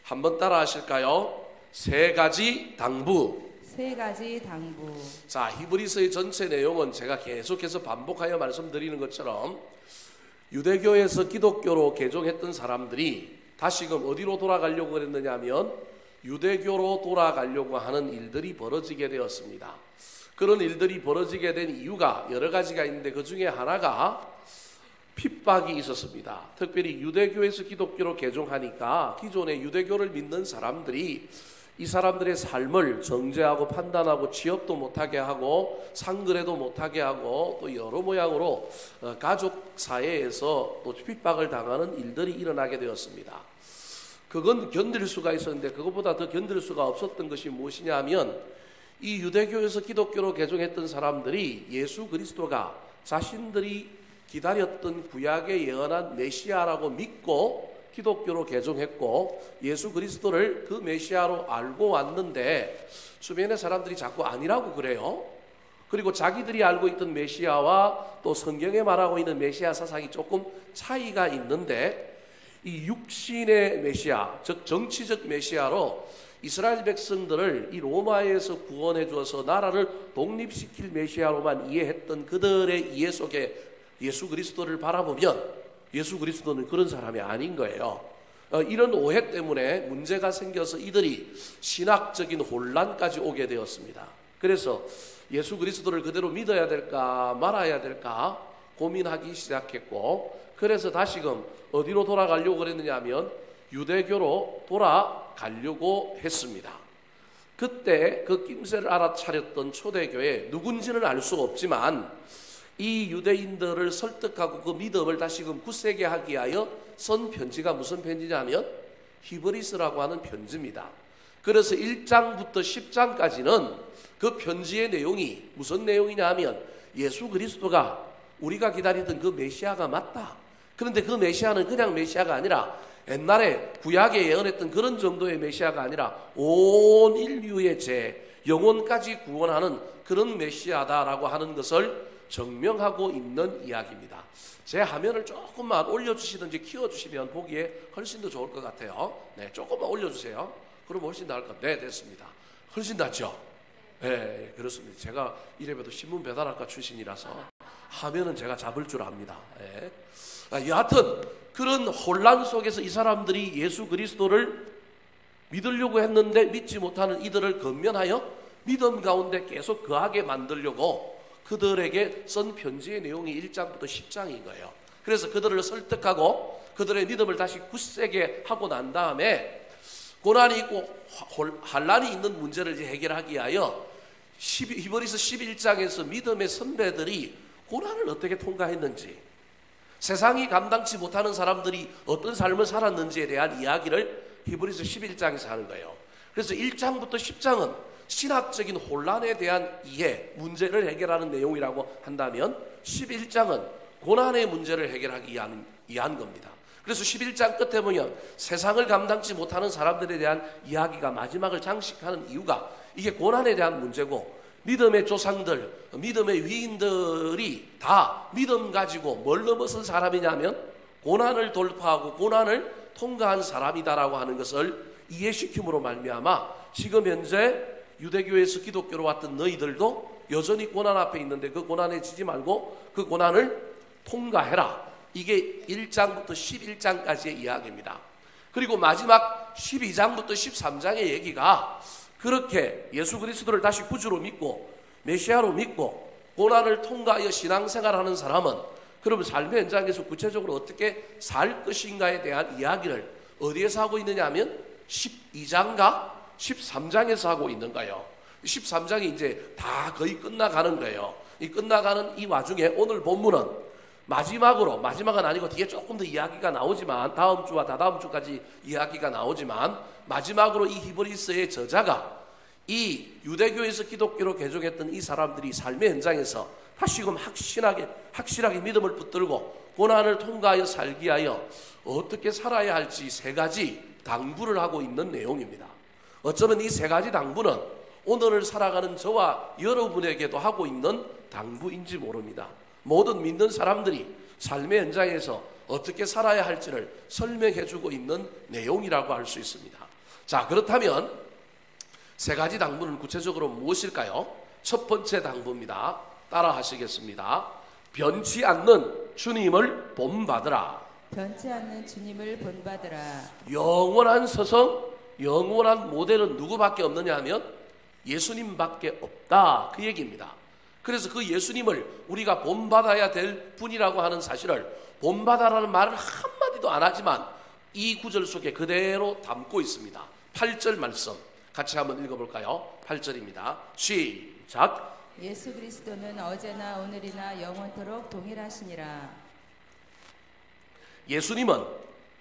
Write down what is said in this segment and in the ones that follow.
한번 따라 하실까요? 세 가지 당부. 세 가지 당부. 자, 히브리서의 전체 내용은 제가 계속해서 반복하여 말씀드리는 것처럼 유대교에서 기독교로 개종했던 사람들이 다시금 어디로 돌아가려고 했느냐 하면 유대교로 돌아가려고 하는 일들이 벌어지게 되었습니다. 그런 일들이 벌어지게 된 이유가 여러 가지가 있는데 그 중에 하나가 핍박이 있었습니다. 특별히 유대교에서 기독교로 개종하니까 기존의 유대교를 믿는 사람들이 이 사람들의 삶을 정죄하고 판단하고 취업도 못하게 하고 상거래도 못하게 하고 또 여러 모양으로 가족 사회에서 또 핍박을 당하는 일들이 일어나게 되었습니다. 그건 견딜 수가 있었는데 그것보다 더 견딜 수가 없었던 것이 무엇이냐 하면 이 유대교에서 기독교로 개종했던 사람들이 예수 그리스도가 자신들이 기다렸던 구약에 예언한 메시아라고 믿고 기독교로 개종했고 예수 그리스도를 그 메시아로 알고 왔는데 주변의 사람들이 자꾸 아니라고 그래요. 그리고 자기들이 알고 있던 메시아와 또 성경에 말하고 있는 메시아 사상이 조금 차이가 있는데 이 육신의 메시아, 즉 정치적 메시아로 이스라엘 백성들을 이 로마에서 구원해 주어서 나라를 독립시킬 메시아로만 이해했던 그들의 이해 속에 예수 그리스도를 바라보면 예수 그리스도는 그런 사람이 아닌 거예요. 이런 오해 때문에 문제가 생겨서 이들이 신학적인 혼란까지 오게 되었습니다. 그래서 예수 그리스도를 그대로 믿어야 될까 말아야 될까 고민하기 시작했고 그래서 다시금 어디로 돌아가려고 그랬느냐 하면 유대교로 돌아가려고 했습니다. 그때 그 낌새를 알아차렸던 초대교회 누군지는 알 수 없지만 이 유대인들을 설득하고 그 믿음을 다시금 굳세게 하기 위하여 쓴 편지가 무슨 편지냐면 히브리서라고 하는 편지입니다. 그래서 1장부터 10장까지는 그 편지의 내용이 무슨 내용이냐 하면 예수 그리스도가 우리가 기다리던 그 메시아가 맞다. 그런데 그 메시아는 그냥 메시아가 아니라 옛날에 구약에 예언했던 그런 정도의 메시아가 아니라 온 인류의 죄, 영혼까지 구원하는 그런 메시아다라고 하는 것을 증명하고 있는 이야기입니다. 제 화면을 조금만 올려주시든지 키워주시면 보기에 훨씬 더 좋을 것 같아요. 네, 조금만 올려주세요. 그럼 훨씬 나을 것 같아요. 네, 됐습니다. 훨씬 낫죠? 네, 그렇습니다. 제가 이래봬도 신문 배달학과 출신이라서 화면은 제가 잡을 줄 압니다. 네. 여하튼 그런 혼란 속에서 이 사람들이 예수 그리스도를 믿으려고 했는데 믿지 못하는 이들을 건면하여 믿음 가운데 계속 거하게 만들려고 그들에게 쓴 편지의 내용이 1장부터 10장인 거예요. 그래서 그들을 설득하고 그들의 믿음을 다시 굳세게 하고 난 다음에 고난이 있고 환란이 있는 문제를 해결하기 위하여 히브리서 11장에서 믿음의 선배들이 고난을 어떻게 통과했는지 세상이 감당치 못하는 사람들이 어떤 삶을 살았는지에 대한 이야기를 히브리서 11장에서 하는 거예요. 그래서 1장부터 10장은 신학적인 혼란에 대한 이해, 문제를 해결하는 내용이라고 한다면 11장은 고난의 문제를 해결하기 위한 겁니다. 그래서 11장 끝에 보면 세상을 감당치 못하는 사람들에 대한 이야기가 마지막을 장식하는 이유가 이게 고난에 대한 문제고 믿음의 조상들, 믿음의 위인들이 다 믿음 가지고 뭘 넘어선 사람이냐면 고난을 돌파하고 고난을 통과한 사람이다라고 하는 것을 이해시킴으로 말미암아 지금 현재 유대교에서 기독교로 왔던 너희들도 여전히 고난 앞에 있는데 그 고난에 지지 말고 그 고난을 통과해라. 이게 1장부터 11장까지의 이야기입니다. 그리고 마지막 12장부터 13장의 얘기가 그렇게 예수 그리스도를 다시 구주로 믿고 메시아로 믿고 고난을 통과하여 신앙생활하는 사람은 그러면 삶의 현장에서 구체적으로 어떻게 살 것인가에 대한 이야기를 어디에서 하고 있느냐 하면 12장과 13장에서 하고 있는 거예요. 13장이 이제 다 거의 끝나가는 거예요. 이 끝나가는 이 와중에 오늘 본문은 마지막은 아니고 뒤에 조금 더 이야기가 나오지만 다음 주와 다다음 주까지 이야기가 나오지만 마지막으로 이 히브리서의 저자가 이 유대교에서 기독교로 개종했던 이 사람들이 삶의 현장에서 다시금 확실하게 믿음을 붙들고 고난을 통과하여 살기 위하여 어떻게 살아야 할지 세 가지 당부를 하고 있는 내용입니다. 어쩌면 이 세 가지 당부는 오늘을 살아가는 저와 여러분에게도 하고 있는 당부인지 모릅니다. 모든 믿는 사람들이 삶의 현장에서 어떻게 살아야 할지를 설명해주고 있는 내용이라고 할 수 있습니다. 자, 그렇다면 세 가지 당부는 구체적으로 무엇일까요? 첫 번째 당부입니다. 따라 하시겠습니다. 변치 않는 주님을 본받으라. 변치 않는 주님을 본받으라. 영원한 서성, 영원한 모델은 누구밖에 없느냐 하면 예수님밖에 없다, 그 얘기입니다. 그래서 그 예수님을 우리가 본받아야 될 분이라고 하는 사실을 본받아라는 말을 한마디도 안 하지만 이 구절 속에 그대로 담고 있습니다. 8절 말씀 같이 한번 읽어볼까요? 8절입니다. 시작. 예수 그리스도는 어제나 오늘이나 영원토록 동일하시니라. 예수님은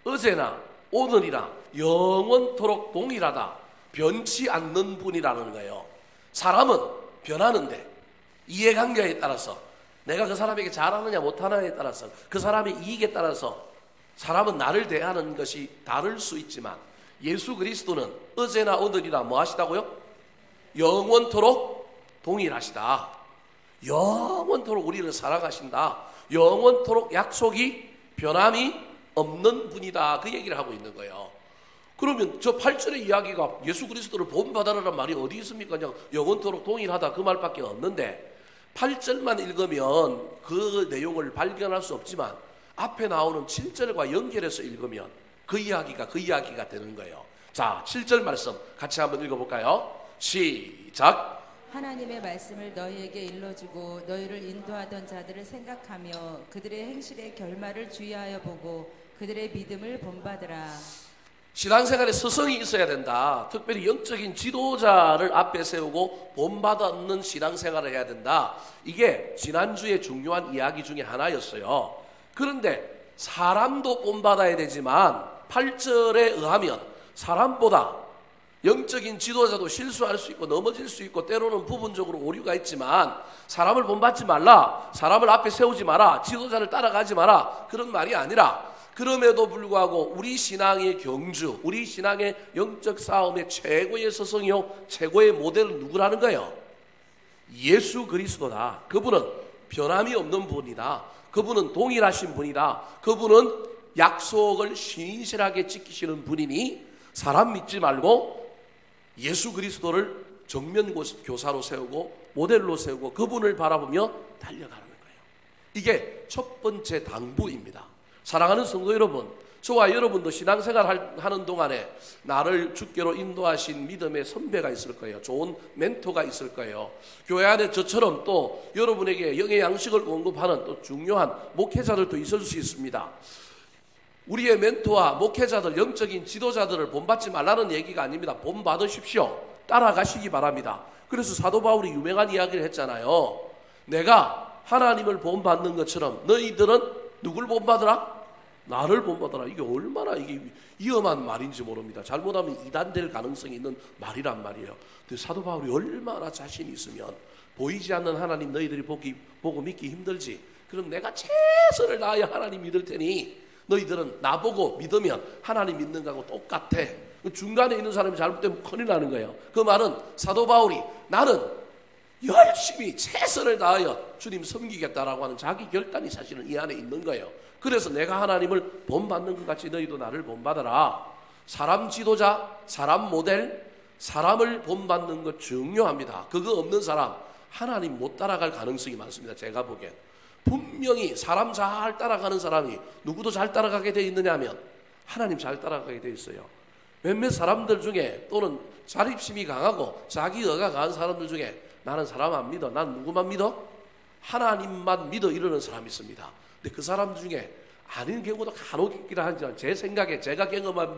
어제나 오늘이나 영원토록 동일하다, 변치 않는 분이라는 거예요. 사람은 변하는데 이해관계에 따라서, 내가 그 사람에게 잘하느냐 못하느냐에 따라서, 그 사람의 이익에 따라서 사람은 나를 대하는 것이 다를 수 있지만 예수 그리스도는 어제나 오늘이나 뭐 하시다고요? 영원토록 동일하시다. 영원토록 우리를 사랑하신다. 영원토록 약속이 변함이 없는 분이다, 그 얘기를 하고 있는 거예요. 그러면 저 8절의 이야기가 예수 그리스도를 본받아라는 말이 어디 있습니까? 그냥 영원토록 동일하다 그 말밖에 없는데 8절만 읽으면 그 내용을 발견할 수 없지만 앞에 나오는 7절과 연결해서 읽으면 그 이야기가 되는 거예요. 자, 7절 말씀 같이 한번 읽어볼까요? 시작. 하나님의 말씀을 너희에게 일러주고 너희를 인도하던 자들을 생각하며 그들의 행실의 결말을 주의하여 보고 그들의 믿음을 본받으라. 신앙생활에 서성이 있어야 된다. 특별히 영적인 지도자를 앞에 세우고 본받는 신앙생활을 해야 된다. 이게 지난주에 중요한 이야기 중에 하나였어요. 그런데 사람도 본받아야 되지만 8절에 의하면 사람보다 영적인 지도자도 실수할 수 있고 넘어질 수 있고 때로는 부분적으로 오류가 있지만 사람을 본받지 말라, 사람을 앞에 세우지 마라, 지도자를 따라가지 마라, 그런 말이 아니라 그럼에도 불구하고 우리 신앙의 경주, 우리 신앙의 영적 싸움의 최고의 서성이요 최고의 모델은 누구라는 거예요? 예수 그리스도다. 그분은 변함이 없는 분이다. 그분은 동일하신 분이다. 그분은 약속을 신실하게 지키시는 분이니 사람 믿지 말고 예수 그리스도를 정면 교사로 세우고 모델로 세우고 그분을 바라보며 달려가는 거예요. 이게 첫 번째 당부입니다. 사랑하는 성도 여러분, 저와 여러분도 신앙생활 하는 동안에 나를 주께로 인도하신 믿음의 선배가 있을 거예요. 좋은 멘토가 있을 거예요. 교회 안에 저처럼 또 여러분에게 영의 양식을 공급하는 또 중요한 목회자들도 있을 수 있습니다. 우리의 멘토와 목회자들, 영적인 지도자들을 본받지 말라는 얘기가 아닙니다. 본받으십시오. 따라가시기 바랍니다. 그래서 사도 바울이 유명한 이야기를 했잖아요. 내가 하나님을 본받는 것처럼 너희들은 누굴 본받으라? 나를 본받으라. 이게 얼마나 이게 위험한 말인지 모릅니다. 잘못하면 이단될 가능성이 있는 말이란 말이에요. 근데 사도 바울이 얼마나 자신이 있으면 보이지 않는 하나님 너희들이 보고 믿기 힘들지. 그럼 내가 최선을 다하여 하나님 믿을 테니 너희들은 나보고 믿으면 하나님 믿는 거하고 똑같아. 중간에 있는 사람이 잘못되면 큰일 나는 거예요. 그 말은 사도 바울이 나는 열심히 최선을 다하여 주님 섬기겠다라고 하는 자기 결단이 사실은 이 안에 있는 거예요. 그래서 내가 하나님을 본받는 것 같이 너희도 나를 본받아라. 사람 지도자, 사람 모델, 사람을 본받는 것 중요합니다. 그거 없는 사람 하나님 못 따라갈 가능성이 많습니다. 제가 보기엔. 분명히 사람 잘 따라가는 사람이 누구도 잘 따라가게 되어 있느냐 하면 하나님 잘 따라가게 되어 있어요. 몇몇 사람들 중에 또는 자립심이 강하고 자기의가 강한 사람들 중에 나는 사람 안 믿어, 난 누구만 믿어? 하나님만 믿어 이러는 사람이 있습니다. 근데 그 사람 중에 아닌 경우도 간혹 있긴 하지만 제 생각에 제가 경험한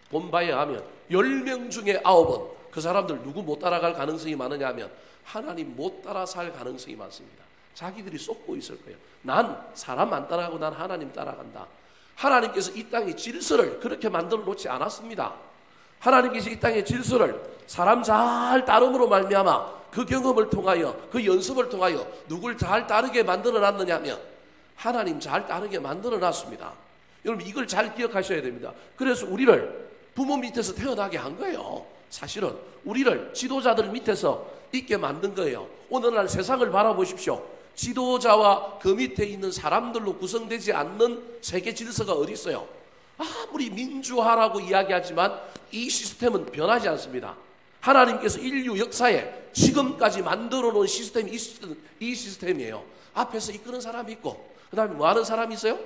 본바에 하면 10명 중에 9은 그 사람들 누구 못 따라갈 가능성이 많으냐 하면 하나님 못 따라 살 가능성이 많습니다. 자기들이 쏟고 있을 거예요. 난 사람 안 따라가고 난 하나님 따라간다. 하나님께서 이 땅의 질서를 그렇게 만들어 놓지 않았습니다. 하나님께서 이 땅의 질서를 사람 잘 따름으로 말미암아 그 경험을 통하여 그 연습을 통하여 누굴 잘 따르게 만들어 놨느냐 하면 하나님 잘 따르게 만들어 놨습니다. 여러분 이걸 잘 기억하셔야 됩니다. 그래서 우리를 부모 밑에서 태어나게 한 거예요. 사실은 우리를 지도자들 밑에서 있게 만든 거예요. 오늘날 세상을 바라보십시오. 지도자와 그 밑에 있는 사람들로 구성되지 않는 세계 질서가 어디 있어요? 아무리 민주화라고 이야기하지만 이 시스템은 변하지 않습니다. 하나님께서 인류 역사에 지금까지 만들어 놓은 시스템이 이 시스템이에요. 앞에서 이끄는 사람이 있고 그 다음에 뭐 하는 사람이 있어요?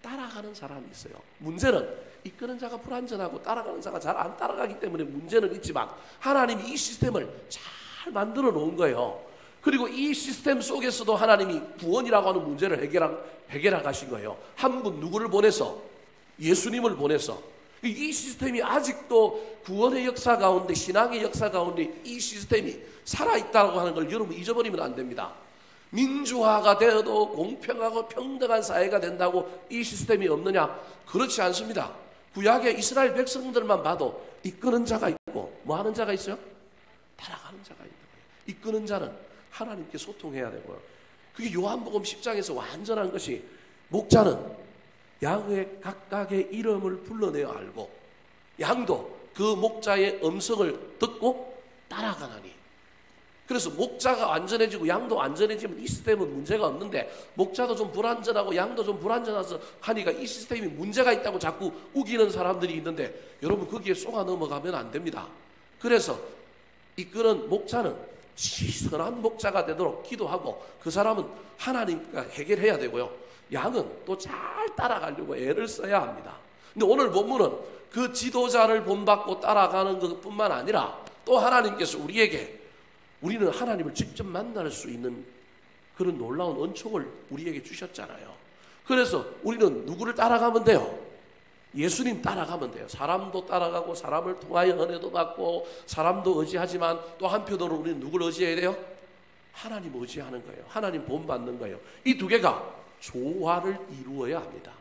따라가는 사람이 있어요. 문제는 이끄는 자가 불완전하고 따라가는 자가 잘 안 따라가기 때문에 문제는 있지만 하나님이 이 시스템을 잘 만들어 놓은 거예요. 그리고 이 시스템 속에서도 하나님이 구원이라고 하는 문제를 해결해 가신 거예요. 한 분 누구를 보내서 예수님을 보내서 이 시스템이 아직도 구원의 역사 가운데 신앙의 역사 가운데 이 시스템이 살아있다고 하는 걸 여러분 잊어버리면 안 됩니다. 민주화가 되어도 공평하고 평등한 사회가 된다고 이 시스템이 없느냐? 그렇지 않습니다. 구약의 이스라엘 백성들만 봐도 이끄는 자가 있고 뭐 하는 자가 있어요? 따라가는 자가 있는 거예요. 이끄는 자는 하나님께 소통해야 되고요. 그게 요한복음 10장에서 완전한 것이 목자는 양의 각각의 이름을 불러내어 알고 양도 그 목자의 음성을 듣고 따라가나니. 그래서 목자가 안전해지고 양도 안전해지면 이 시스템은 문제가 없는데 목자도 좀 불안전하고 양도 좀 불안전해서 하니까 이 시스템이 문제가 있다고 자꾸 우기는 사람들이 있는데 여러분 거기에 쏘아 넘어가면 안 됩니다. 그래서 이끄는 목자는 선한 목자가 되도록 기도하고 그 사람은 하나님과 해결해야 되고요. 양은 또 잘 따라가려고 애를 써야 합니다. 근데 오늘 본문은 그 지도자를 본받고 따라가는 것뿐만 아니라 또 하나님께서 우리는 하나님을 직접 만날 수 있는 그런 놀라운 은총을 우리에게 주셨잖아요. 그래서 우리는 누구를 따라가면 돼요? 예수님 따라가면 돼요. 사람도 따라가고 사람을 통하여 은혜도 받고 사람도 의지하지만 또 한편으로 우리는 누구를 의지해야 돼요? 하나님 의지하는 거예요. 하나님 본받는 거예요. 이 두 개가 조화를 이루어야 합니다.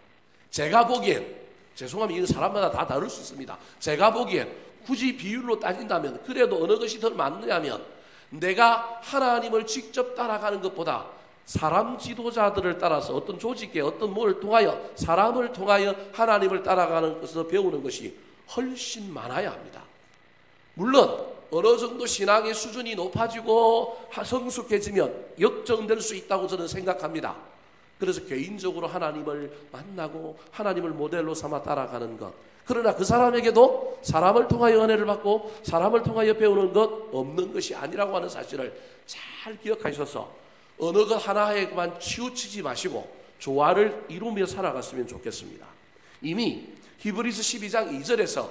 제가 보기엔 죄송하면 이건 사람마다 다 다를 수 있습니다. 제가 보기엔 굳이 비율로 따진다면 그래도 어느 것이 더 맞느냐면 내가 하나님을 직접 따라가는 것보다 사람 지도자들을 따라서 어떤 조직에 어떤 뭐를 통하여 사람을 통하여 하나님을 따라가는 것을 배우는 것이 훨씬 많아야 합니다. 물론 어느 정도 신앙의 수준이 높아지고 성숙해지면 역정될 수 있다고 저는 생각합니다. 그래서 개인적으로 하나님을 만나고 하나님을 모델로 삼아 따라가는 것. 그러나 그 사람에게도 사람을 통하여 은혜를 받고 사람을 통하여 배우는 것 없는 것이 아니라고 하는 사실을 잘 기억하셔서 어느 것 하나에만 치우치지 마시고 조화를 이루며 살아갔으면 좋겠습니다. 이미 히브리서 12장 2절에서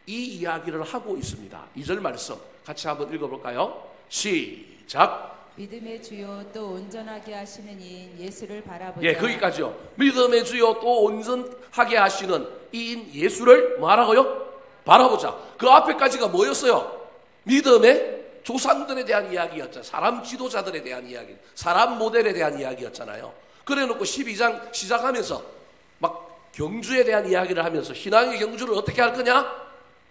이 이야기를 하고 있습니다. 2절 말씀 같이 한번 읽어볼까요? 시작. 믿음의 주요 또 온전하게 하시는 이인 예수를 바라보자. 예, 거기까지요. 믿음의 주요 또 온전하게 하시는 이인 예수를 뭐하라고요? 바라보자. 그 앞에까지가 뭐였어요? 믿음의 조상들에 대한 이야기였죠. 사람 지도자들에 대한 이야기, 사람 모델에 대한 이야기였잖아요. 그래놓고 12장 시작하면서 막 경주에 대한 이야기를 하면서 신앙의 경주를 어떻게 할 거냐?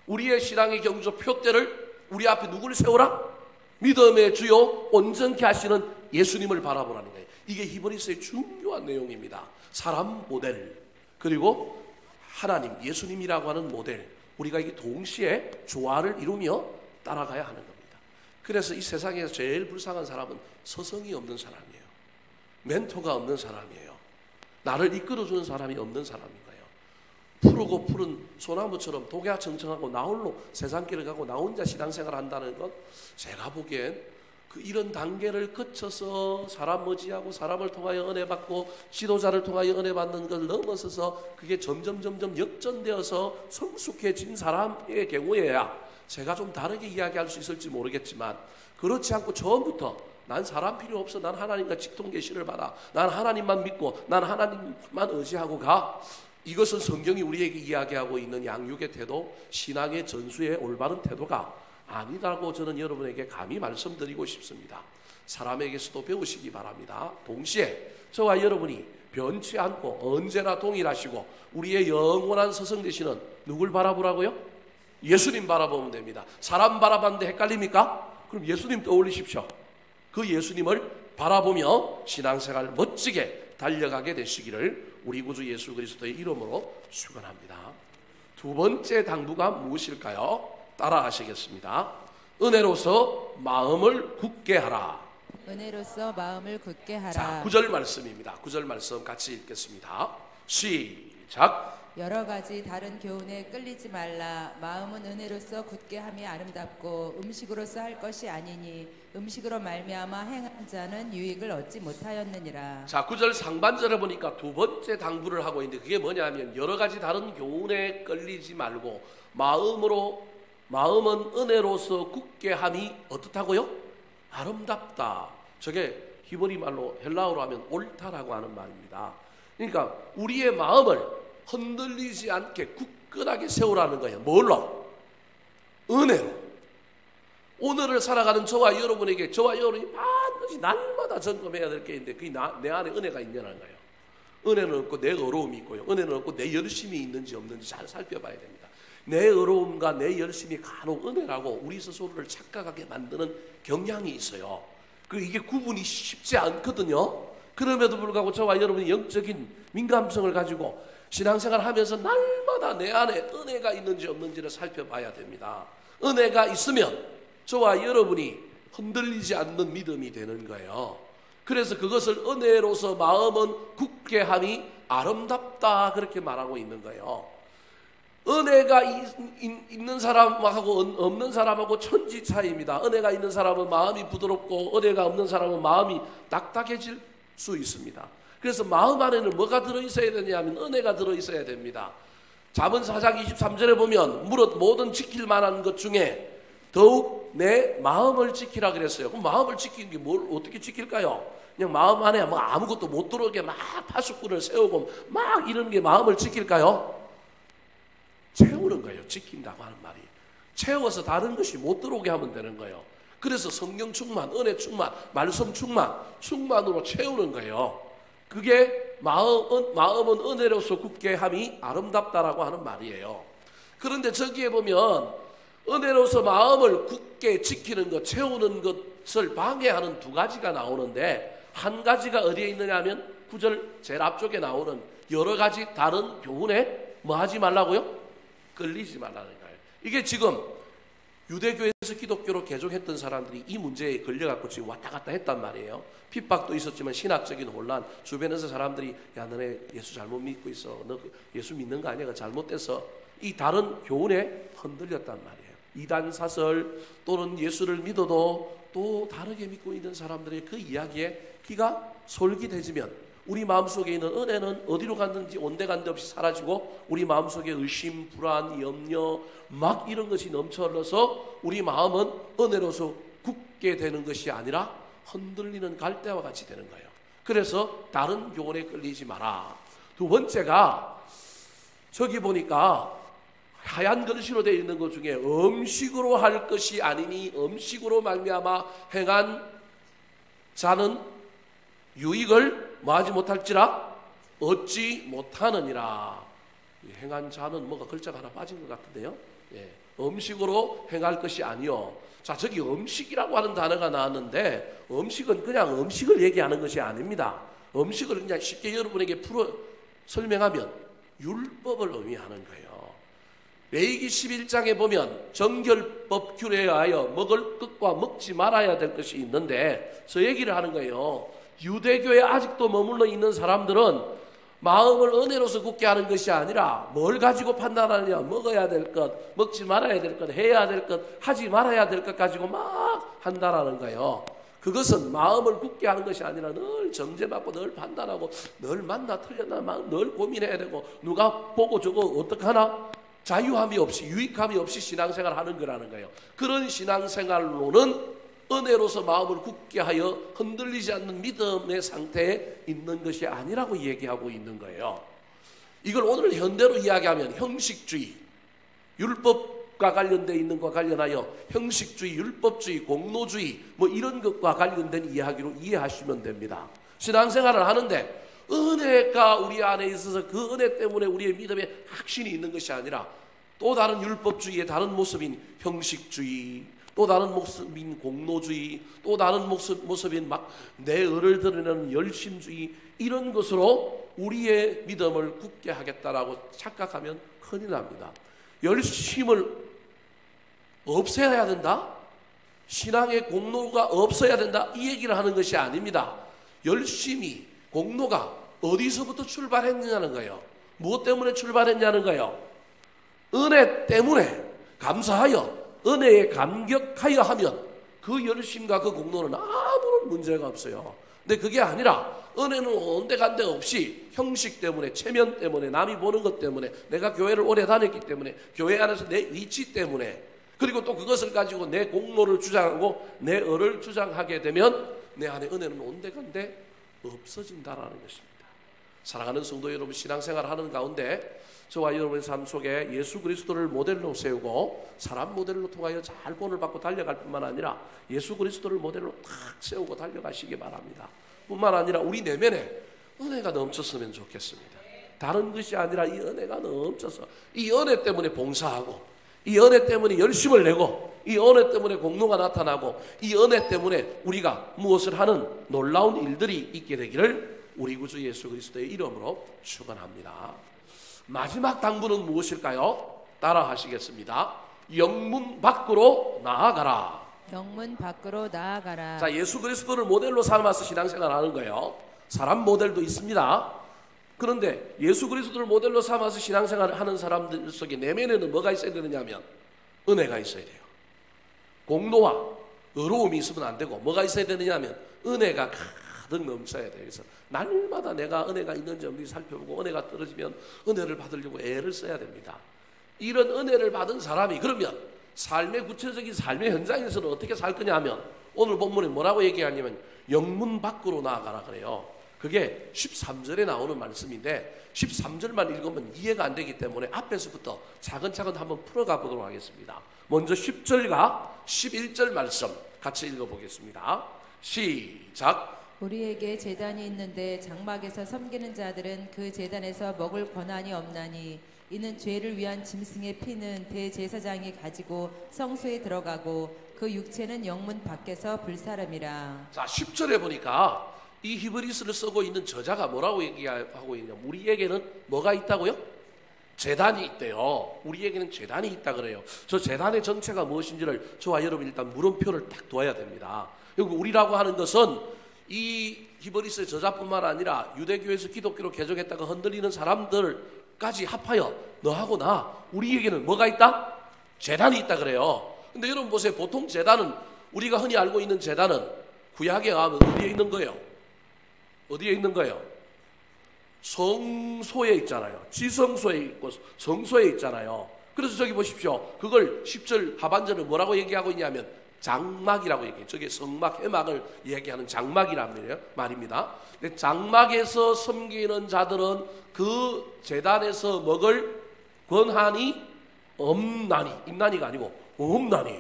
우리의 신앙의 경주 표대를 우리 앞에 누구를 세우라? 믿음의 주요 온전케 하시는 예수님을 바라보라는 거예요. 이게 히브리서의 중요한 내용입니다. 사람 모델 그리고 하나님 예수님이라고 하는 모델 우리가 이게 동시에 조화를 이루며 따라가야 하는 겁니다. 그래서 이 세상에서 제일 불쌍한 사람은 서성이 없는 사람이에요. 멘토가 없는 사람이에요. 나를 이끌어주는 사람이 없는 사람인 거예요. 푸르고 푸른 소나무처럼 독야청청하고 나 홀로 세상길을 가고 나 혼자 신앙생활을 한다는 것 제가 보기엔 이런 단계를 거쳐서 사람 의지하고 사람을 통하여 은혜 받고 지도자를 통하여 은혜 받는 걸 넘어서서 그게 점점 역전되어서 성숙해진 사람의 경우에야 제가 좀 다르게 이야기할 수 있을지 모르겠지만 그렇지 않고 처음부터 난 사람 필요 없어. 난 하나님과 직통 계시를 받아. 난 하나님만 믿고 난 하나님만 의지하고 가. 이것은 성경이 우리에게 이야기하고 있는 양육의 태도, 신앙의 전수의 올바른 태도가 아니라고 저는 여러분에게 감히 말씀드리고 싶습니다. 사람에게서도 배우시기 바랍니다. 동시에 저와 여러분이 변치 않고 언제나 동일하시고 우리의 영원한 서성 되시는 누굴 바라보라고요? 예수님 바라보면 됩니다. 사람 바라봤는데 헷갈립니까? 그럼 예수님 떠올리십시오. 그 예수님을 바라보며 신앙생활 멋지게 달려가게 되시기를 우리 구주 예수 그리스도의 이름으로 축원합니다. 두 번째 당부가 무엇일까요? 따라 하시겠습니다. 은혜로서 마음을 굳게 하라. 은혜로서 마음을 굳게 하라. 자, 9절 말씀입니다. 9절 말씀 같이 읽겠습니다. 시작. 여러 가지 다른 교훈에 끌리지 말라. 마음은 은혜로서 굳게 함이 아름답고 음식으로서 할 것이 아니니 음식으로 말미암아 행한 자는 유익을 얻지 못하였느니라. 자, 9절 상반절에 보니까 두 번째 당부를 하고 있는데 그게 뭐냐면 여러 가지 다른 교훈에 끌리지 말고 마음은 은혜로서 굳게 함이 어떻다고요? 아름답다. 저게 히브리 말로 헬라어로 하면 옳다라고 하는 말입니다. 그러니까 우리의 마음을 흔들리지 않게 굳건하게 세우라는 거예요. 뭘로? 은혜로. 오늘을 살아가는 저와 여러분에게 저와 여러분이 반드시 날마다 점검해야 될 게 있는데 그게 내 안에 은혜가 있냐는 거예요. 은혜는 없고 내 어려움이 있고요. 은혜는 없고 내 열심이 있는지 없는지 잘 살펴봐야 됩니다. 내 어려움과 내 열심이 간혹 은혜라고 우리 스스로를 착각하게 만드는 경향이 있어요. 이게 구분이 쉽지 않거든요. 그럼에도 불구하고 저와 여러분이 영적인 민감성을 가지고 신앙생활을 하면서 날마다 내 안에 은혜가 있는지 없는지를 살펴봐야 됩니다. 은혜가 있으면 저와 여러분이 흔들리지 않는 믿음이 되는 거예요. 그래서 그것을 은혜로서 마음은 굳게 함이 아름답다 그렇게 말하고 있는 거예요. 은혜가 있는 사람하고 없는 사람하고 천지 차이입니다. 은혜가 있는 사람은 마음이 부드럽고 은혜가 없는 사람은 마음이 딱딱해질 수 있습니다. 그래서 마음 안에는 뭐가 들어있어야 되냐면 은혜가 들어있어야 됩니다. 잠언 4장 23절에 보면 무릇 모든 지킬 만한 것 중에 더욱 내 마음을 지키라 그랬어요. 그럼 마음을 지키는 게 뭘 어떻게 지킬까요? 그냥 마음 안에 뭐 아무것도 못 들어오게 막 파수꾼을 세우고 막 이런 게 마음을 지킬까요? 채우는 거예요. 지킨다고 하는 말이. 채워서 다른 것이 못 들어오게 하면 되는 거예요. 그래서 성령 충만, 은혜 충만, 말씀 충만으로 채우는 거예요. 그게 마음은 은혜로서 굳게 함이 아름답다라고 하는 말이에요. 그런데 저기에 보면 은혜로서 마음을 굳게 지키는 것, 채우는 것을 방해하는 두 가지가 나오는데 한 가지가 어디에 있느냐 하면 9절 제일 앞쪽에 나오는 여러 가지 다른 교훈에 뭐 하지 말라고요? 끌리지 말라는 거예요. 이게 지금 유대교에서 기독교로 개종했던 사람들이 이 문제에 걸려갖고 지금 왔다 갔다 했단 말이에요. 핍박도 있었지만 신학적인 혼란, 주변에서 사람들이 야 너네 예수 잘못 믿고 있어, 너 예수 믿는 거 아니야, 잘못돼서 이 다른 교훈에 흔들렸단 말이에요. 이단 사설 또는 예수를 믿어도 또 다르게 믿고 있는 사람들의 그 이야기에 귀가 솔깃해지면 우리 마음속에 있는 은혜는 어디로 갔는지 온데간데 없이 사라지고 우리 마음속에 의심, 불안, 염려 막 이런 것이 넘쳐 흘러서 우리 마음은 은혜로서 굳게 되는 것이 아니라 흔들리는 갈대와 같이 되는 거예요. 그래서 다른 교훈에 끌리지 마라. 두 번째가 저기 보니까 하얀 글씨로 되어 있는 것 중에 음식으로 할 것이 아니니 음식으로 말미암아 행한 자는 유익을 뭐하지 못할지라 얻지 못하느니라. 행한 자는 뭐가 글자가 하나 빠진 것 같은데요. 예. 음식으로 행할 것이 아니요. 자, 저기 음식이라고 하는 단어가 나왔는데 음식은 그냥 음식을 얘기하는 것이 아닙니다. 음식을 그냥 쉽게 여러분에게 설명하면 율법을 의미하는 거예요. 레위기 11장에 보면 정결법 규례에 의하여 먹을 것과 먹지 말아야 될 것이 있는데 저 얘기를 하는 거예요. 유대교에 아직도 머물러 있는 사람들은 마음을 은혜로서 굳게 하는 것이 아니라 뭘 가지고 판단하느냐, 먹어야 될 것, 먹지 말아야 될 것, 해야 될 것, 하지 말아야 될 것 가지고 막 한다라는 거예요. 그것은 마음을 굳게 하는 것이 아니라 늘 정죄받고 늘 판단하고 늘 맞나 틀렸나 막 늘 고민해야 되고 누가 보고 저거 어떡하나 자유함이 없이 유익함이 없이 신앙생활을 하는 거라는 거예요. 그런 신앙생활로는 은혜로서 마음을 굳게 하여 흔들리지 않는 믿음의 상태에 있는 것이 아니라고 얘기하고 있는 거예요. 이걸 오늘 현대로 이야기하면 형식주의, 율법과 관련되어 있는 것과 관련하여 형식주의, 율법주의, 공로주의 뭐 이런 것과 관련된 이야기로 이해하시면 됩니다. 신앙생활을 하는데 은혜가 우리 안에 있어서 그 은혜 때문에 우리의 믿음에 확신이 있는 것이 아니라 또 다른 율법주의의 다른 모습인 형식주의, 또 다른 모습인 공로주의, 또 다른 모습인 막 내 의를 드러내는 열심주의 이런 것으로 우리의 믿음을 굳게 하겠다라고 착각하면 큰일 납니다. 열심을 없애야 된다? 신앙의 공로가 없어야 된다? 이 얘기를 하는 것이 아닙니다. 열심히 공로가 어디서부터 출발했느냐는 거예요. 무엇 때문에 출발했냐는 거예요. 은혜 때문에 감사하여 은혜에 감격하여 하면 그 열심과 그 공로는 아무런 문제가 없어요. 근데 그게 아니라 은혜는 온데간데 없이 형식 때문에, 체면 때문에, 남이 보는 것 때문에, 내가 교회를 오래 다녔기 때문에, 교회 안에서 내 위치 때문에, 그리고 또 그것을 가지고 내 공로를 주장하고 내 을을 주장하게 되면 내 안에 은혜는 온데간데 없어진다라는 것입니다. 사랑하는 성도 여러분, 신앙생활 하는 가운데 저와 여러분의 삶 속에 예수 그리스도를 모델로 세우고 사람 모델로 통하여 잘 본을 받고 달려갈 뿐만 아니라 예수 그리스도를 모델로 탁 세우고 달려가시기 바랍니다. 뿐만 아니라 우리 내면에 은혜가 넘쳤으면 좋겠습니다. 다른 것이 아니라 이 은혜가 넘쳐서 이 은혜 때문에 봉사하고, 이 은혜 때문에 열심을 내고, 이 은혜 때문에 공로가 나타나고, 이 은혜 때문에 우리가 무엇을 하는 놀라운 일들이 있게 되기를 우리 구주 예수 그리스도의 이름으로 축원합니다. 마지막 당부는 무엇일까요? 따라 하시겠습니다. 영문 밖으로 나아가라. 영문 밖으로 나아가라. 자, 예수 그리스도를 모델로 삼아서 신앙생활 하는 거예요. 사람 모델도 있습니다. 그런데 예수 그리스도를 모델로 삼아서 신앙생활을 하는 사람들 속에 내면에는 뭐가 있어야 되느냐 하면 은혜가 있어야 돼요. 공로와 의로움이 있으면 안 되고 뭐가 있어야 되느냐 하면 은혜가 가득 넘쳐야 돼요. 그래서 날마다 내가 은혜가 있는지 없는지 살펴보고 은혜가 떨어지면 은혜를 받으려고 애를 써야 됩니다. 이런 은혜를 받은 사람이 그러면 삶의 구체적인 삶의 현장에서는 어떻게 살 거냐 하면 오늘 본문에 뭐라고 얘기하냐면 영문 밖으로 나아가라 그래요. 그게 13절에 나오는 말씀인데 13절만 읽으면 이해가 안 되기 때문에 앞에서부터 차근차근 한번 풀어가 보도록 하겠습니다. 먼저 10절과 11절 말씀 같이 읽어보겠습니다. 시작. 우리에게 제단이 있는데 장막에서 섬기는 자들은 그 제단에서 먹을 권한이 없나니 이는 죄를 위한 짐승의 피는 대제사장이 가지고 성소에 들어가고 그 육체는 영문 밖에서 불사름이라. 자, 10절에 보니까 이 히브리스를 쓰고 있는 저자가 뭐라고 얘기하고 있냐? 우리에게는 뭐가 있다고요? 제단이 있대요. 우리에게는 제단이 있다 그래요. 저 제단의 정체가 무엇인지를 저와 여러분 일단 물음표를 딱 둬야 됩니다. 그리고 우리라고 하는 것은 이 히브리스의 저자뿐만 아니라 유대교에서 기독교로 개종했다가 흔들리는 사람들까지 합하여 너하고 나 우리에게는 뭐가 있다? 제단이 있다 그래요. 근데 여러분 보세요. 보통 제단은 우리가 흔히 알고 있는 제단은 구약에 가면 어디에 있는 거예요? 어디에 있는 거예요? 성소에 있잖아요. 지성소에 있고 성소에 있잖아요. 그래서 저기 보십시오. 그걸 10절 하반절을 뭐라고 얘기하고 있냐면 장막이라고 얘기해요. 저게 성막, 회막을 얘기하는 장막이란 말입니다. 근데 장막에서 섬기는 자들은 그 제단에서 먹을 권한이 없나니, 있나니가 아니고 없나니,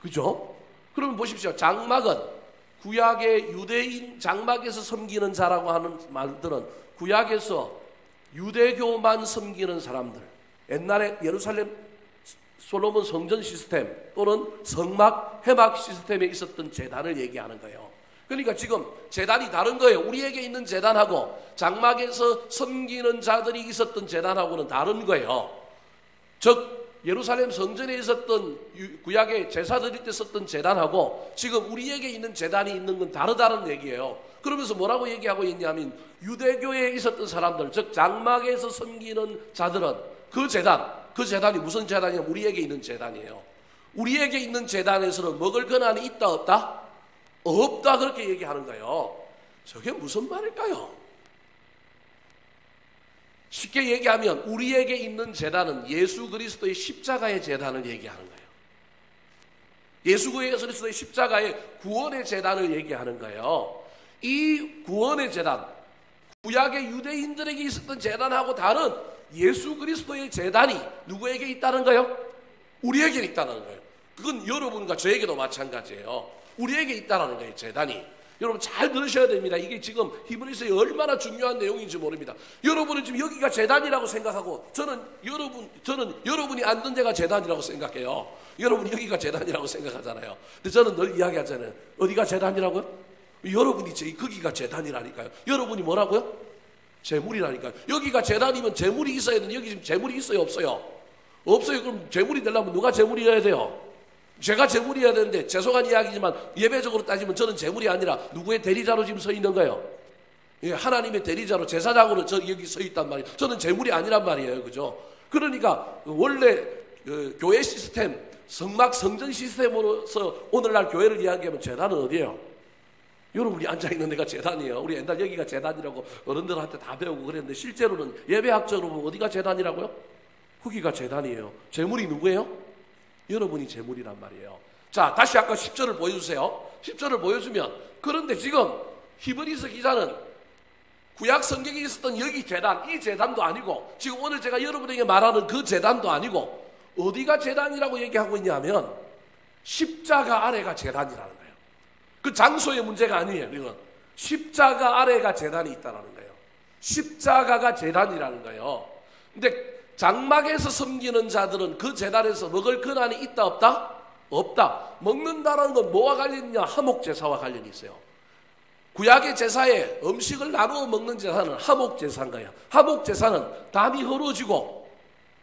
그죠? 그러면 보십시오. 장막은 구약의 유대인 장막에서 섬기는 자라고 하는 말들은 구약에서 유대교만 섬기는 사람들, 옛날에 예루살렘 솔로몬 성전 시스템 또는 성막, 회막 시스템에 있었던 제단을 얘기하는 거예요. 그러니까 지금 제단이 다른 거예요. 우리에게 있는 제단하고 장막에서 섬기는 자들이 있었던 제단하고는 다른 거예요. 즉 예루살렘 성전에 있었던 구약의 제사 드릴 때 썼던 제단하고 지금 우리에게 있는 제단이 있는 건 다르다는 얘기예요. 그러면서 뭐라고 얘기하고 있냐면 유대교에 있었던 사람들, 즉 장막에서 섬기는 자들은 그 제단이 무슨 제단이냐면 우리에게 있는 제단이에요. 우리에게 있는 제단에서는 먹을 권한이 있다 없다? 없다 그렇게 얘기하는 거예요. 저게 무슨 말일까요? 쉽게 얘기하면 우리에게 있는 제단은 예수 그리스도의 십자가의 제단을 얘기하는 거예요. 예수 그리스도의 십자가의 구원의 제단을 얘기하는 거예요. 이 구원의 제단, 구약의 유대인들에게 있었던 제단하고 다른 예수 그리스도의 제단이 누구에게 있다는 거예요? 우리에게 있다는 거예요. 그건 여러분과 저에게도 마찬가지예요. 우리에게 있다는 거예요, 제단이. 여러분 잘 들으셔야 됩니다. 이게 지금 히브리서에 얼마나 중요한 내용인지 모릅니다. 여러분은 지금 여기가 제단이라고 생각하고 저는 여러분이 앉는 데가 제단이라고 생각해요. 여러분이 여기가 제단이라고 생각하잖아요. 근데 저는 늘 이야기하잖아요. 어디가 제단이라고요? 여러분이 거기가 제단이라니까요. 여러분이 뭐라고요? 제물이라니까요. 여기가 제단이면 제물이 있어야 되는데 여기 지금 제물이 있어요, 없어요? 없어요. 그럼 제물이 되려면 누가 제물이어야 돼요? 제가 제물이어야 되는데 죄송한 이야기지만 예배적으로 따지면 저는 제물이 아니라 누구의 대리자로 지금 서 있는 거예요? 예, 하나님의 대리자로 제사장으로 저 여기 서 있단 말이에요. 저는 재물이 아니란 말이에요. 그죠? 그러니까 원래 교회 시스템, 성막 성전 시스템으로서 오늘날 교회를 이야기하면 재단은 어디예요? 여러분이 앉아있는 데가 재단이에요. 우리 옛날 여기가 재단이라고 어른들한테 다 배우고 그랬는데 실제로는 예배학적으로 보면 어디가 재단이라고요? 거기가 재단이에요. 재물이 누구예요? 여러분이 재물이란 말이에요. 자, 다시 아까 10절을 보여주세요. 10절을 보여주면, 그런데 지금 히브리서 기자는 구약 성경에 있었던 여기 재단, 이 재단도 아니고 지금 오늘 제가 여러분에게 말하는 그 재단도 아니고 어디가 재단이라고 얘기하고 있냐면 십자가 아래가 재단이라는 거예요. 그 장소의 문제가 아니에요. 이건 십자가 아래가 재단이 있다는 거예요. 십자가가 재단이라는 거예요. 근데 장막에서 섬기는 자들은 그 재단에서 먹을 권한이 있다 없다? 없다. 먹는다는 건 뭐와 관련이 있냐? 화목제사와 관련이 있어요. 구약의 제사에 음식을 나누어 먹는 제사는 화목제사인 거예요. 화목제사는 담이 흐러지고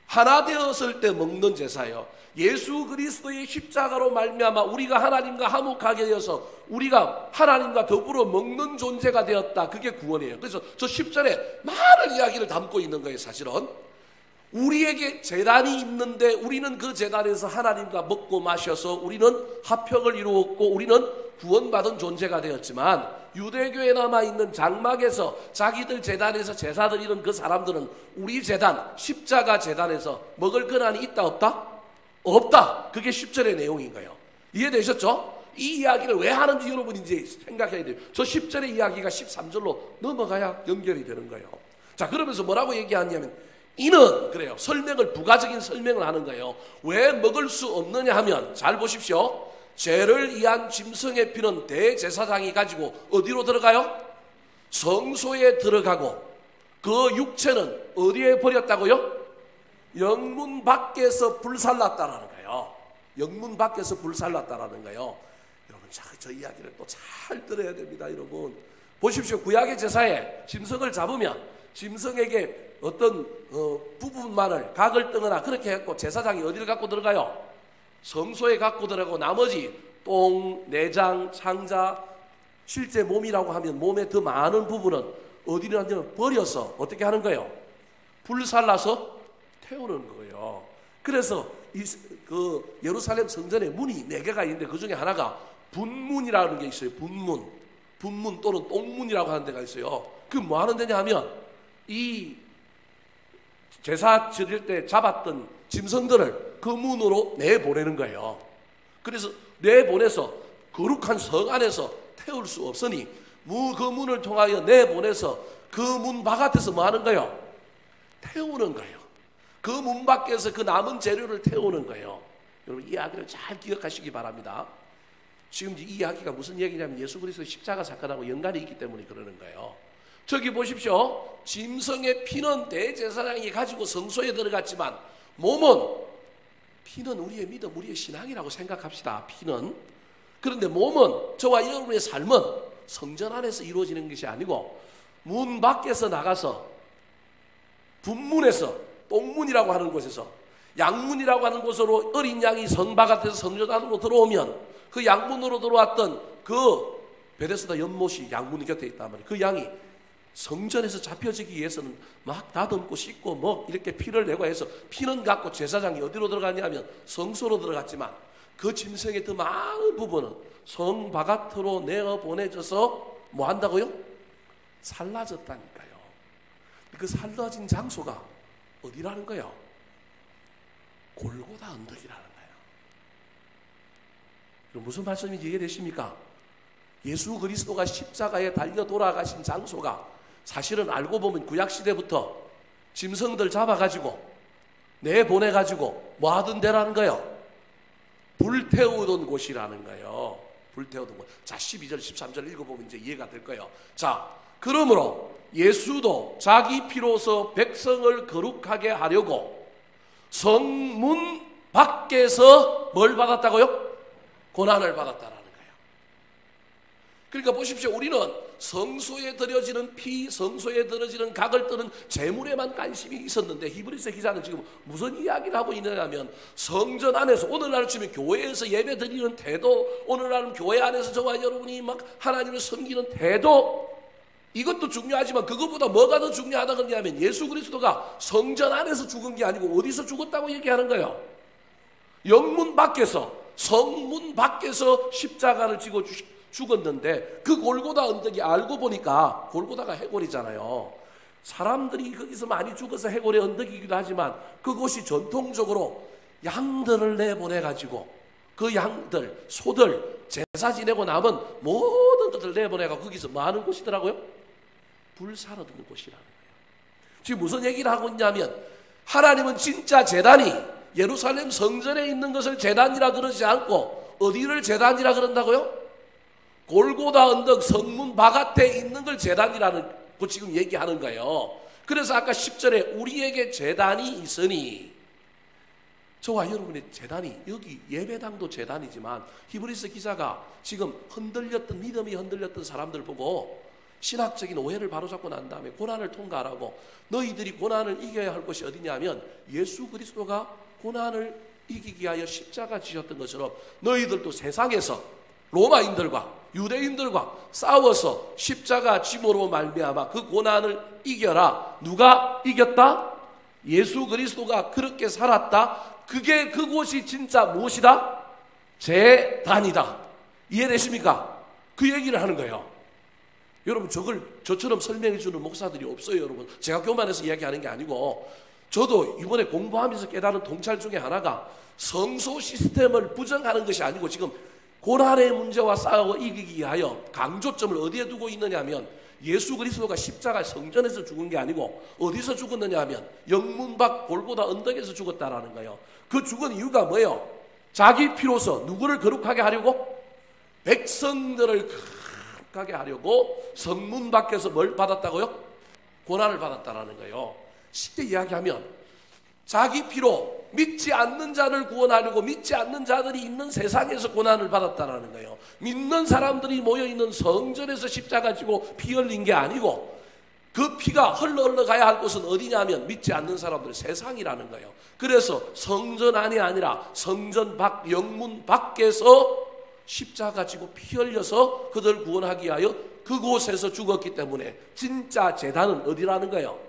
하나 되었을 때 먹는 제사예요. 예수 그리스도의 십자가로 말미암아 우리가 하나님과 화목하게 되어서 우리가 하나님과 더불어 먹는 존재가 되었다. 그게 구원이에요. 그래서 저 10절에 많은 이야기를 담고 있는 거예요. 사실은 우리에게 제단이 있는데 우리는 그 제단에서 하나님과 먹고 마셔서 우리는 화평을 이루었고 우리는 구원받은 존재가 되었지만 유대교에 남아있는 장막에서 자기들 제단에서 제사 드리는 그 사람들은 우리 제단, 십자가 제단에서 먹을 권한이 있다 없다? 없다. 그게 10절의 내용인 거예요. 이해되셨죠? 이 이야기를 왜 하는지 여러분이 이제 생각해야 돼요. 저 10절의 이야기가 13절로 넘어가야 연결이 되는 거예요. 자, 그러면서 뭐라고 얘기하냐면 이는 그래요. 설명을 부가적인 설명을 하는 거예요. 왜 먹을 수 없느냐 하면 잘 보십시오. 죄를 위한 짐승의 피는 대제사장이 가지고 어디로 들어가요? 성소에 들어가고 그 육체는 어디에 버렸다고요? 영문 밖에서 불살랐다라는 거예요. 영문 밖에서 불살랐다라는 거예요. 여러분 저 이야기를 또 잘 들어야 됩니다. 여러분 보십시오. 구약의 제사에 짐승을 잡으면 짐승에게 어떤 부분만을 각을 뜨거나 그렇게 했고 제사장이 어디를 갖고 들어가요? 성소에 갖고 들어가고 나머지 똥, 내장, 창자, 실제 몸이라고 하면 몸의 더 많은 부분은 어디를 하냐면 버려서 어떻게 하는 거예요? 불살라서 태우는 거예요. 그래서 그 예루살렘 성전에 문이 4개가 있는데 그 중에 하나가 분문이라는 게 있어요. 분문 또는 똥문이라고 하는 데가 있어요. 그 뭐 하는 데냐 하면 이 제사 지을 때 잡았던 짐승들을 그 문으로 내보내는 거예요. 그래서 내보내서 거룩한 성 안에서 태울 수 없으니 그 문을 통하여 내보내서 그 문 바깥에서 뭐 하는 거예요? 태우는 거예요. 그 문 밖에서 그 남은 재료를 태우는 거예요. 여러분 이 이야기를 잘 기억하시기 바랍니다. 지금 이 이야기가 무슨 얘기냐면 예수 그리스도 십자가 사건하고 연관이 있기 때문에 그러는 거예요. 저기 보십시오. 짐승의 피는 대제사장이 가지고 성소에 들어갔지만 피는 우리의 믿음, 우리의 신앙이라고 생각합시다. 피는. 그런데 몸은 저와 여러분의 삶은 성전 안에서 이루어지는 것이 아니고 문 밖에서 나가서 분문에서 똥문이라고 하는 곳에서 양문이라고 하는 곳으로 어린 양이 성 바깥에서 성전 안으로 들어오면 그 양문으로 들어왔던 그 베데스다 연못이 양문 곁에 있단 말이에요. 그 양이 성전에서 잡혀지기 위해서는 막 다듬고 씻고 뭐 이렇게 피를 내고 해서 피는 갖고 제사장이 어디로 들어갔냐면 성소로 들어갔지만 그 짐승의 더 많은 부분은 성 바깥으로 내어 보내져서 뭐 한다고요? 살라졌다니까요. 그 살라진 장소가 어디라는 거예요? 골고다 언덕이라는 거예요. 무슨 말씀인지 이해되십니까? 예수 그리스도가 십자가에 달려 돌아가신 장소가 사실은 알고 보면 구약시대부터 짐승들 잡아가지고 내보내가지고 뭐 하던 데라는 거예요? 불태우던 곳이라는 거예요. 불태우던 곳. 자, 12절 13절 읽어보면 이제 이해가 될 거예요. 자, 그러므로 예수도 자기 피로서 백성을 거룩하게 하려고 성문 밖에서 뭘 받았다고요? 고난을 받았다라는 거예요. 그러니까 보십시오. 우리는 성소에 드려지는 피, 성소에 드려지는 각을 뜨는 제물에만 관심이 있었는데 히브리서 기자는 지금 무슨 이야기를 하고 있느냐면 성전 안에서 오늘날 치면 교회에서 예배 드리는 태도, 오늘날은 교회 안에서 저와 여러분이 막 하나님을 섬기는 태도, 이것도 중요하지만 그것보다 뭐가 더 중요하다고 하냐면 예수 그리스도가 성전 안에서 죽은 게 아니고 어디서 죽었다고 얘기하는 거예요. 영문 밖에서, 성문 밖에서 십자가를 지고 죽었는데 그 골고다 언덕이 알고 보니까 골고다가 해골이잖아요. 사람들이 거기서 많이 죽어서 해골의 언덕이기도 하지만 그곳이 전통적으로 양들을 내보내가지고 그 양들, 소들, 제사 지내고 남은 모든 것들 내보내가 거기서 뭐 하는 곳이더라고요? 불사르는 곳이라는 거예요. 지금 무슨 얘기를 하고 있냐면 하나님은 진짜 제단이 예루살렘 성전에 있는 것을 제단이라 그러지 않고 어디를 제단이라 그런다고요? 골고다 언덕 성문 바깥에 있는 걸 제단이라는 거 지금 얘기하는 거예요. 그래서 아까 10절에 우리에게 제단이 있으니, 저와 여러분의 제단이, 여기 예배당도 제단이지만 히브리서 기자가 지금 흔들렸던, 믿음이 흔들렸던 사람들 보고 신학적인 오해를 바로잡고 난 다음에 고난을 통과하라고, 너희들이 고난을 이겨야 할 것이 어디냐면 예수 그리스도가 고난을 이기기 위하여 십자가 지셨던 것처럼 너희들도 세상에서 로마인들과 유대인들과 싸워서 십자가 짐으로 말미암아 그 고난을 이겨라. 누가 이겼다? 예수 그리스도가 그렇게 살았다. 그게 그곳이 진짜 무엇이다? 제단이다. 이해되십니까? 그 얘기를 하는 거예요. 여러분, 저처럼 설명해 주는 목사들이 없어요. 여러분, 제가 교만해서 이야기하는 게 아니고, 저도 이번에 공부하면서 깨달은 통찰 중에 하나가 성소 시스템을 부정하는 것이 아니고 지금 고난의 문제와 싸워 이기기 위하여 강조점을 어디에 두고 있느냐 하면 예수 그리스도가 십자가 성전에서 죽은 게 아니고 어디서 죽었느냐 하면 영문 밖 골고다 언덕에서 죽었다라는 거예요. 그 죽은 이유가 뭐예요? 자기 피로서 누구를 거룩하게 하려고? 백성들을 거룩하게 하려고 성문 밖에서 뭘 받았다고요? 고난을 받았다라는 거예요. 쉽게 이야기하면 자기 피로 믿지 않는 자를 구원하려고 믿지 않는 자들이 있는 세상에서 고난을 받았다라는 거예요. 믿는 사람들이 모여있는 성전에서 십자가 지고 피 흘린 게 아니고 그 피가 흘러 가야 할 곳은 어디냐면 믿지 않는 사람들 세상이라는 거예요. 그래서 성전 안이 아니라 성전 밖, 영문 밖에서 십자가 지고 피 흘려서 그들 구원하기 위하여 그곳에서 죽었기 때문에 진짜 제단은 어디라는 거예요?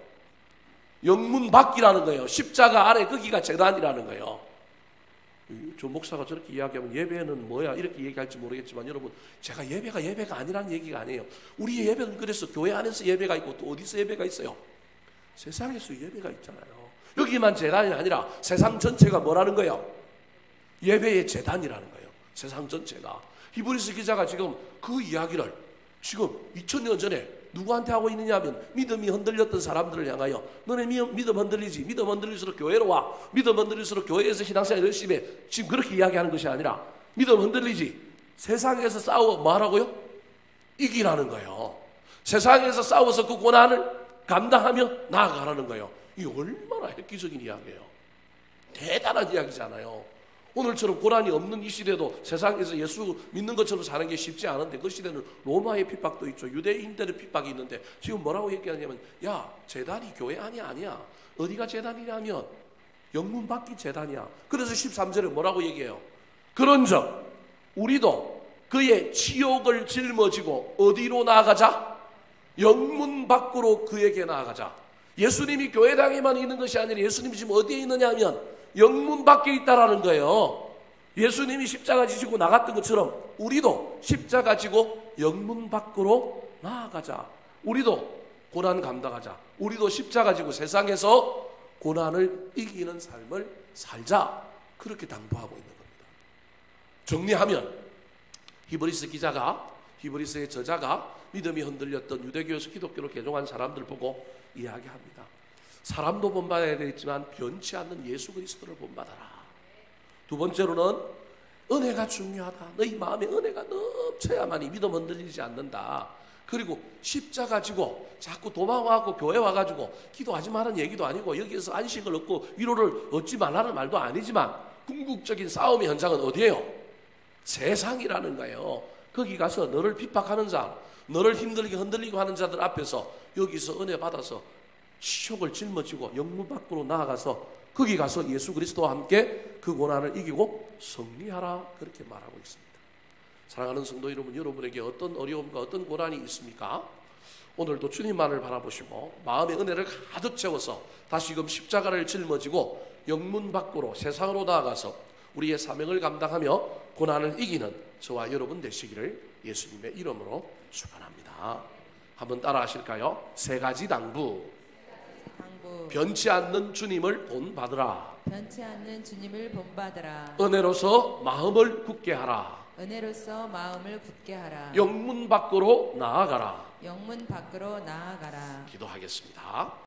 영문 밖이라는 거예요. 십자가 아래 거기가 제단이라는 거예요. 저 목사가 저렇게 이야기하면 예배는 뭐야 이렇게 얘기할지 모르겠지만 여러분, 제가 예배가 아니라는 얘기가 아니에요. 우리의 예배는 그래서 교회 안에서 예배가 있고 또 어디서 예배가 있어요? 세상에서 예배가 있잖아요. 여기만 제단이 아니라 세상 전체가 뭐라는 거예요? 예배의 제단이라는 거예요. 세상 전체가. 히브리서 기자가 지금 그 이야기를 지금 2000년 전에 누구한테 하고 있느냐 하면 믿음이 흔들렸던 사람들을 향하여 너네 믿음 흔들리지, 믿음 흔들릴수록 교회로 와, 믿음 흔들릴수록 교회에서 신앙생활 열심히 해, 지금 그렇게 이야기하는 것이 아니라 믿음 흔들리지, 세상에서 싸워 뭐 하라고요? 이기라는 거예요. 세상에서 싸워서 그 고난을 감당하며 나아가라는 거예요. 이게 얼마나 획기적인 이야기예요. 대단한 이야기잖아요. 오늘처럼 고난이 없는 이 시대도 세상에서 예수 믿는 것처럼 사는 게 쉽지 않은데, 그 시대는 로마의 핍박도 있죠. 유대인들의 핍박이 있는데 지금 뭐라고 얘기하냐면, 야, 제단이 교회 안이 아니야. 어디가 제단이냐면 영문 밖이 제단이야. 그래서 13절에 뭐라고 얘기해요? 그런즉 우리도 그의 치욕을 짊어지고 어디로 나아가자? 영문 밖으로 그에게 나아가자. 예수님이 교회당에만 있는 것이 아니라 예수님이 지금 어디에 있느냐 하면 영문 밖에 있다라는 거예요. 예수님이 십자가 지시고 나갔던 것처럼 우리도 십자가 지고 영문 밖으로 나아가자. 우리도 고난 감당하자. 우리도 십자가 지고 세상에서 고난을 이기는 삶을 살자. 그렇게 당부하고 있는 겁니다. 정리하면 히브리서 기자가, 히브리서의 저자가 믿음이 흔들렸던 유대교에서 기독교로 개종한 사람들 보고 이야기합니다. 사람도 본받아야 되겠지만 변치 않는 예수 그리스도를 본받아라. 두 번째로는 은혜가 중요하다. 너희 마음에 은혜가 넘쳐야만이 믿음 흔들리지 않는다. 그리고 십자가 지고 자꾸 도망와갖고 교회 와가지고 기도하지 말라는 얘기도 아니고 여기에서 안식을 얻고 위로를 얻지 말라는 말도 아니지만 궁극적인 싸움의 현장은 어디예요? 세상이라는 거예요. 거기 가서 너를 핍박하는 자, 너를 힘들게 흔들리고 하는 자들 앞에서 여기서 은혜 받아서 치욕을 짊어지고 영문 밖으로 나아가서 거기 가서 예수 그리스도와 함께 그 고난을 이기고 승리하라. 그렇게 말하고 있습니다. 사랑하는 성도 여러분, 여러분에게 어떤 어려움과 어떤 고난이 있습니까? 오늘도 주님만을 바라보시고 마음의 은혜를 가득 채워서 다시금 십자가를 짊어지고 영문 밖으로 세상으로 나아가서 우리의 사명을 감당하며 고난을 이기는 저와 여러분 되시기를 예수님의 이름으로 축원합니다. 한번 따라 하실까요? 세 가지 당부. 변치 않는 주님을 본받으라. 변치 않는 주님을 본받으라. 은혜로서 마음을 굳게 하라. 은혜로서 마음을 굳게 하라. 영문 밖으로 나아가라. 영문 밖으로 나아가라. 기도하겠습니다.